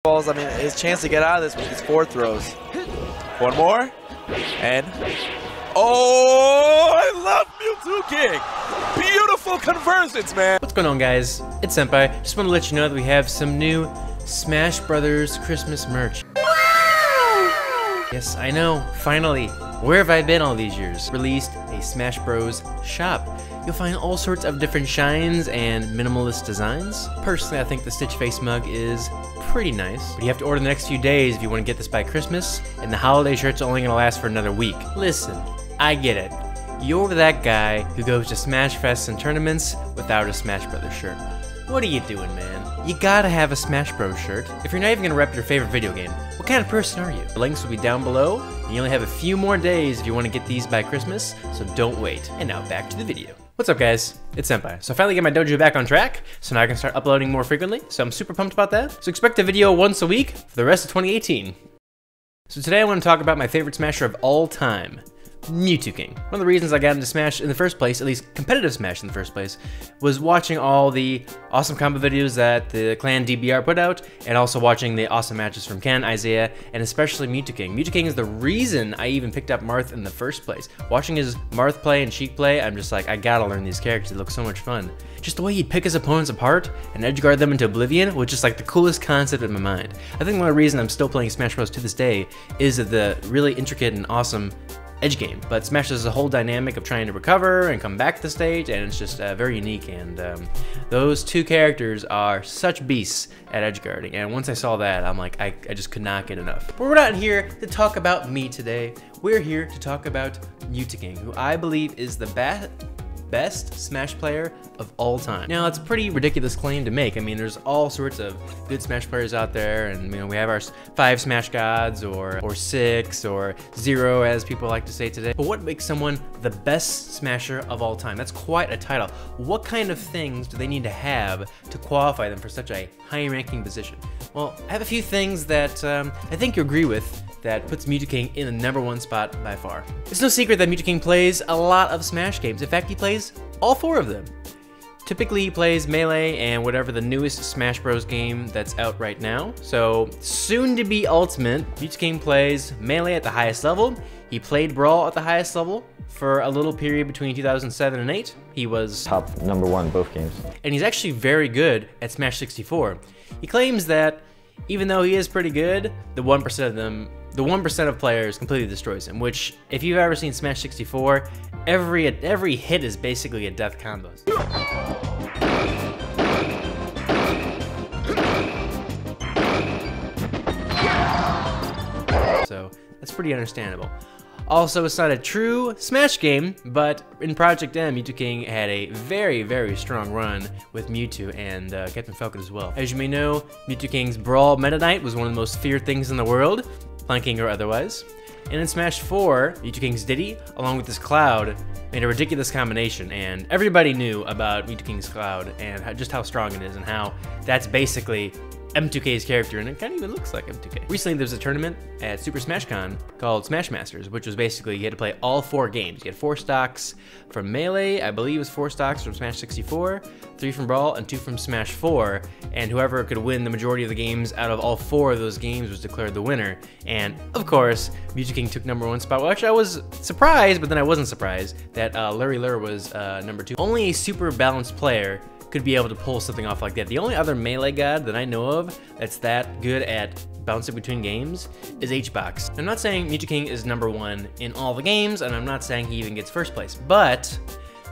balls. I mean, his chance to get out of this with his 4 throws. One more, and oh, I love Mewtwo King. Beautiful conversions, man. What's going on, guys? It's Senpai. Just want to let you know that we have some new Smash Brothers Christmas merch. Yes, I know, finally. Where have I been all these years? Released a Smash Bros shop. You'll find all sorts of different shines and minimalist designs. Personally, I think the Stitch Face mug is pretty nice, but you have to order in the next few days if you want to get this by Christmas, and the holiday shirts are only going to last for another week. Listen, I get it. You're that guy who goes to Smash Fests and tournaments without a Smash Brothers shirt. What are you doing, man? You gotta have a Smash Bros shirt. If you're not even gonna rep your favorite video game, what kind of person are you? The links will be down below, and you only have a few more days if you want to get these by Christmas, so don't wait. And now back to the video. What's up, guys? It's Senpai. So I finally get my dojo back on track, so now I can start uploading more frequently, so I'm super pumped about that. So expect a video once a week for the rest of 2018. So today I want to talk about my favorite Smasher of all time, Mewtwo King. One of the reasons I got into Smash in the first place, at least competitive Smash in the first place, was watching all the awesome combo videos that the clan DBR put out, and also watching the awesome matches from Ken, Isaiah, and especially Mewtwo King. Mewtwo King is the reason I even picked up Marth in the first place. Watching his Marth play and Sheik play, I'm just like, I gotta learn these characters, they look so much fun. Just the way he'd pick his opponents apart and edgeguard them into oblivion was just like the coolest concept in my mind. I think one of the reasons I'm still playing Smash Bros to this day is the really intricate and awesome edge game, but Smash is a whole dynamic of trying to recover and come back to the stage, and it's just very unique, and those two characters are such beasts at edge guarding, and once I saw that, I'm like, I just could not get enough. But we're not here to talk about me today. We're here to talk about Mewtwo King, who I believe is the best Smash player of all time. Now, it's a pretty ridiculous claim to make. I mean, there's all sorts of good Smash players out there, and you know, we have our 5 Smash gods, or 6, or 0, as people like to say today. But what makes someone the best Smasher of all time? That's quite a title. What kind of things do they need to have to qualify them for such a high-ranking position? Well, I have a few things that I think you agree with that puts Mewtwo King in the #1 spot by far. It's no secret that Mewtwo King plays a lot of Smash games. In fact, he plays all 4 of them. Typically, he plays Melee and whatever the newest Smash Bros game that's out right now. So, soon to be Ultimate, Mewtwo King plays Melee at the highest level. He played Brawl at the highest level for a little period between 2007 and 8. He was top #1 both games. And he's actually very good at Smash 64. He claims that even though he is pretty good, the 1% of players completely destroys him, which, if you've ever seen Smash 64, every hit is basically a death combo. So that's pretty understandable. Also, it's not a true Smash game, but in Project M, Mewtwo King had a very, very strong run with Mewtwo and Captain Falcon as well. As you may know, Mewtwo King's Brawl Meta Knight was one of the most feared things in the world, flanking or otherwise. And in Smash 4, Mewtwo King's Diddy, along with his Cloud, made a ridiculous combination, and everybody knew about Mewtwo King's Cloud and just how strong it is, and how that's basically M2K's character, and it kind of even looks like M2K. Recently, there was a tournament at Super Smash Con called Smash Masters, which was basically you had to play all 4 games. You had 4 stocks from Melee, I believe it was 4 stocks from Smash 64, 3 from Brawl, and 2 from Smash 4, and whoever could win the majority of the games out of all 4 of those games was declared the winner. And of course, Mewtwo King took #1 spot. Well, actually, I was surprised, but then I wasn't surprised that Larry Lurr was #2. Only a super balanced player could be able to pull something off like that. The only other Melee god that I know of that's that good at bouncing between games is H-Box. I'm not saying Mewtwo King is #1 in all the games, and I'm not saying he even gets first place, but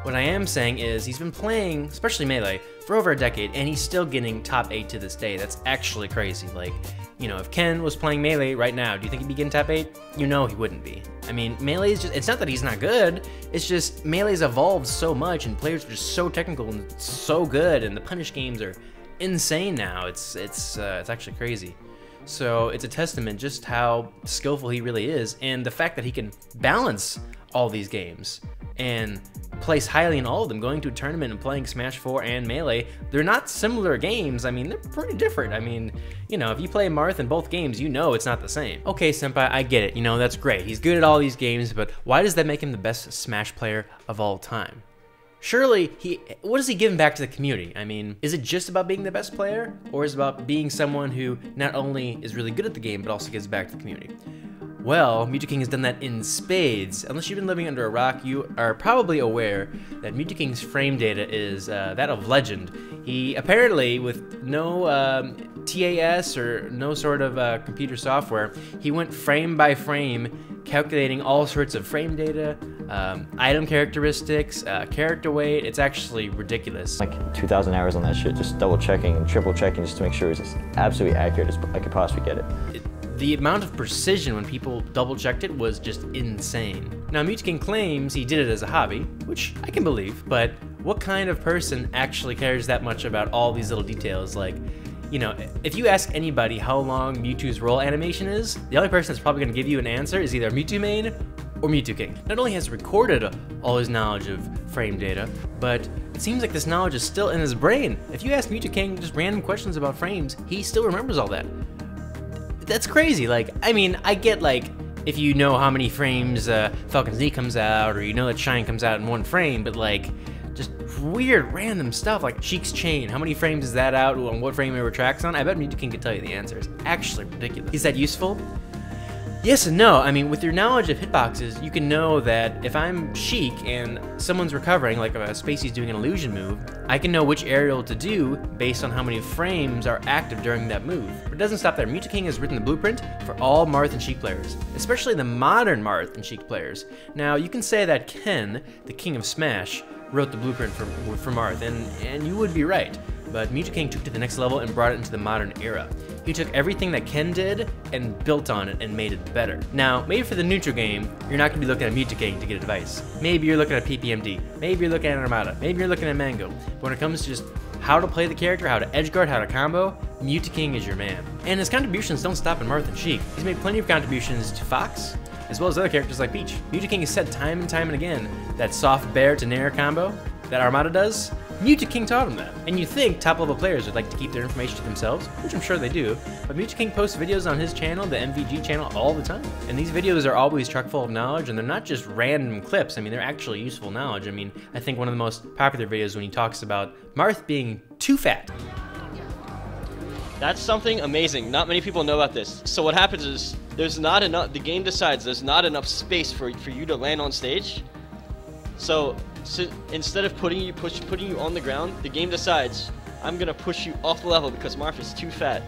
what I am saying is he's been playing, especially Melee, for over a decade, and he's still getting top 8 to this day. That's actually crazy. Like, you know, if Ken was playing Melee right now, do you think he'd be getting top 8? You know he wouldn't be. I mean, Melee is just, it's not that he's not good, it's just Melee's evolved so much, and players are just so technical and so good, and the punish games are insane now. It's actually crazy. So it's a testament just how skillful he really is, and the fact that he can balance all these games and place highly in all of them, going to a tournament and playing Smash 4 and Melee. They're not similar games. I mean, they're pretty different. I mean, you know, if you play Marth in both games, you know it's not the same. Okay, Senpai, I get it. You know, that's great. He's good at all these games, but why does that make him the best Smash player of all time? Surely, what is he giving back to the community? I mean, is it just about being the best player? Or is it about being someone who not only is really good at the game, but also gives back to the community? Well, Mewtwo has done that in spades. Unless you've been living under a rock, you are probably aware that Mewtwo's frame data is that of legend. He apparently, with no TAS or no sort of computer software, he went frame by frame, calculating all sorts of frame data, item characteristics, character weight. It's actually ridiculous. Like 2,000 hours on that shit, just double checking and triple checking just to make sure it's as absolutely accurate as I could possibly get it. The amount of precision when people double checked it was just insane. Now, Mewtwo claims he did it as a hobby, which I can believe, but what kind of person actually cares that much about all these little details? Like, you know, if you ask anybody how long Mewtwo's roll animation is, the only person that's probably going to give you an answer is either Mewtwo main or Mewtwo King. Not only has he recorded all his knowledge of frame data, but it seems like this knowledge is still in his brain. If you ask Mewtwo King just random questions about frames, he still remembers all that. That's crazy. Like, I mean, I get, like, if you know how many frames Falcon's Knee comes out, or you know that Shine comes out in one frame, but, like, just weird, random stuff, like Sheik's Chain, how many frames is that out, on what frame it retracts on? I bet Mewtwo could tell you the answers. Actually ridiculous. Is that useful? Yes and no. I mean, with your knowledge of hitboxes, you can know that if I'm Sheik and someone's recovering, like if Spacey's doing an illusion move, I can know which aerial to do based on how many frames are active during that move. But it doesn't stop there. Mewtwo has written the blueprint for all Marth and Sheik players, especially the modern Marth and Sheik players. Now, you can say that Ken, the king of Smash, wrote the blueprint for Marth, and you would be right. But Mewtwo took it to the next level and brought it into the modern era. He took everything that Ken did and built on it and made it better. Now, maybe for the neutral game, you're not going to be looking at Mewtwo to get advice. Maybe you're looking at PPMD. Maybe you're looking at Armada. Maybe you're looking at Mango. But when it comes to just how to play the character, how to edgeguard, how to combo, Mewtwo is your man. And his contributions don't stop in Marth and Sheik. He's made plenty of contributions to Fox, as well as other characters like Peach. Mewtwo has said time and time and again that soft bear to nair combo that Armada does, Mewtwo taught him that. And you think top-level players would like to keep their information to themselves, which I'm sure they do, but Mewtwo posts videos on his channel, the MVG channel, all the time. And these videos are always chock full of knowledge, and they're not just random clips. I mean, they're actually useful knowledge. I mean, I think one of the most popular videos when he talks about Marth being too fat. That's something amazing. Not many people know about this. So what happens is, there's not enough, the game decides there's not enough space for you to land on stage. So instead of putting you on the ground, the game decides I'm gonna push you off the level because Marth is too fat.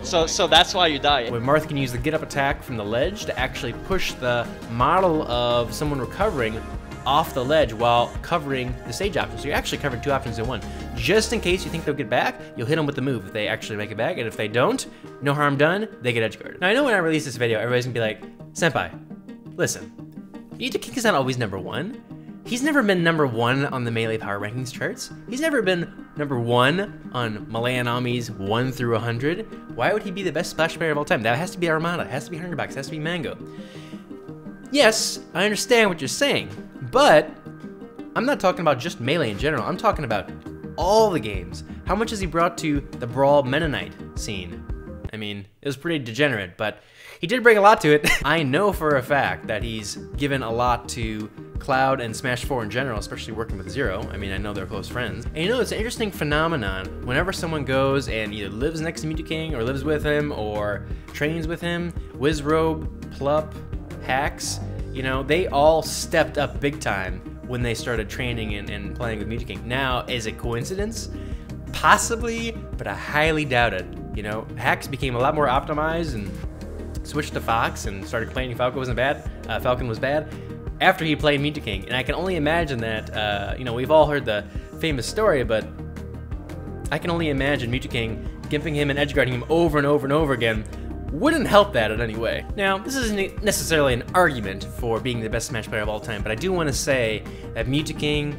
So that's why you die. When Marth can use the get up attack from the ledge to actually push the model of someone recovering off the ledge while covering the stage options. So you're actually covering two options in one. Just in case you think they'll get back, you'll hit them with the move if they actually make it back, and if they don't, no harm done, they get edge guarded. Now I know when I release this video, everybody's gonna be like, Senpai, listen, Mewtwo is not always #1. He's never been #1 on the Melee Power Rankings charts. He's never been #1 on Malayanami's 1 through 100. Why would he be the best Splash player of all time? That has to be Armada, it has to be Hungerbox, it has to be Mango. Yes, I understand what you're saying, but I'm not talking about just Melee in general. I'm talking about all the games. How much has he brought to the Brawl Mennonite scene? I mean, it was pretty degenerate, but he did bring a lot to it. I know for a fact that he's given a lot to Cloud and Smash 4 in general, especially working with Zero. I mean, I know they're close friends. And you know, it's an interesting phenomenon. Whenever someone goes and either lives next to Mewtwo or lives with him or trains with him, Wizrobe, Plup, Hacks, you know, they all stepped up big time when they started training and playing with Mewtwo. Now, is it coincidence? Possibly, but I highly doubt it. You know, Hacks became a lot more optimized and switched to Fox and started complaining Falcon was bad after he played Mewtwo. And I can only imagine that, you know, we've all heard the famous story, but I can only imagine Mewtwo gimping him and edgeguarding him over and over and over again wouldn't help that in any way. Now, this isn't necessarily an argument for being the best Smash player of all time, but I do want to say that Mewtwo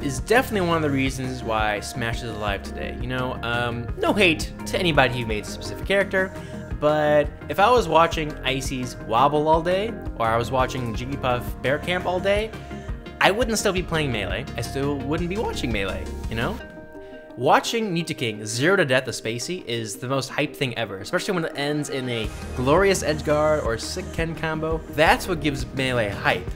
is definitely one of the reasons why Smash is alive today. You know, no hate to anybody who made a specific character, but if I was watching Icy's Wobble all day, or I was watching Jigglypuff Bear Camp all day, I wouldn't still be playing Melee. I still wouldn't be watching Melee, you know? Watching Mewtwo 0 to death of Spacey is the most hyped thing ever, especially when it ends in a glorious edgeguard or sick Ken combo. That's what gives Melee hype.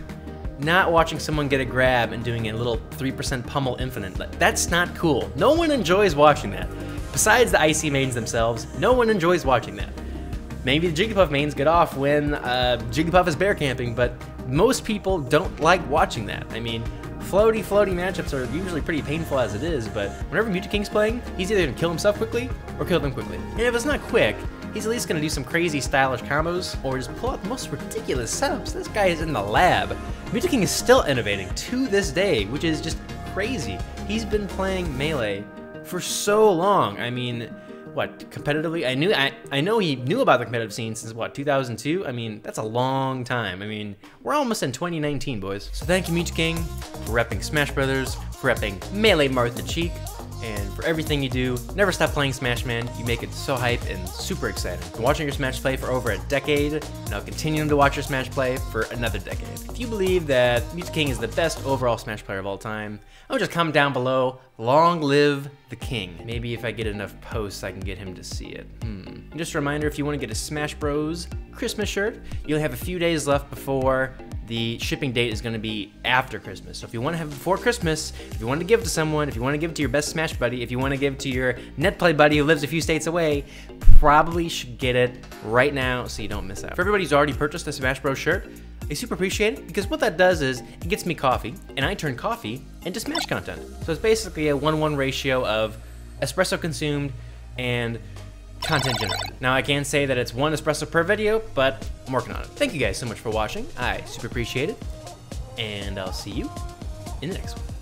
not watching someone get a grab and doing a little 3% pummel infinite. That's not cool. No one enjoys watching that. Besides the Icy mains themselves, no one enjoys watching that. Maybe the Jigglypuff mains get off when Jigglypuff is bear camping, but most people don't like watching that. I mean, floaty matchups are usually pretty painful as it is, but whenever Mewtwo playing, he's either gonna kill himself quickly or kill them quickly. And if it's not quick, he's at least gonna do some crazy stylish combos or just pull out the most ridiculous setups. This guy is in the lab. Mewtwo is still innovating to this day, which is just crazy. He's been playing Melee for so long. I mean, what, competitively? I know he knew about the competitive scene since what, 2002? I mean, that's a long time. I mean, we're almost in 2019, boys. So thank you, Mewtwo for repping Smash Brothers, for repping Melee Martha Cheek, and for everything you do. Never stop playing Smash, man. You make it so hype and super exciting. Been watching your Smash play for over a decade, and I'll continue to watch your Smash play for another decade. If you believe that Mewtwo is the best overall Smash player of all time, I would just comment down below, long live the king. Maybe if I get enough posts, I can get him to see it. And just a reminder, if you want to get a Smash Bros. Christmas shirt, you'll have a few days left before the shipping date is going to be after Christmas. So if you want to have it before Christmas, if you want to give it to someone, if you want to give it to your best Smash buddy, if you want to give it to your netplay buddy who lives a few states away, probably should get it right now so you don't miss out. For everybody who's already purchased a Smash Bros. Shirt, I super appreciate it, because what that does is it gets me coffee, and I turn coffee into Smash content. So it's basically a 1-1 ratio of espresso consumed and content generated. Now I can't say that it's 1 espresso per video, but I'm working on it. Thank you guys so much for watching. I super appreciate it, and I'll see you in the next one.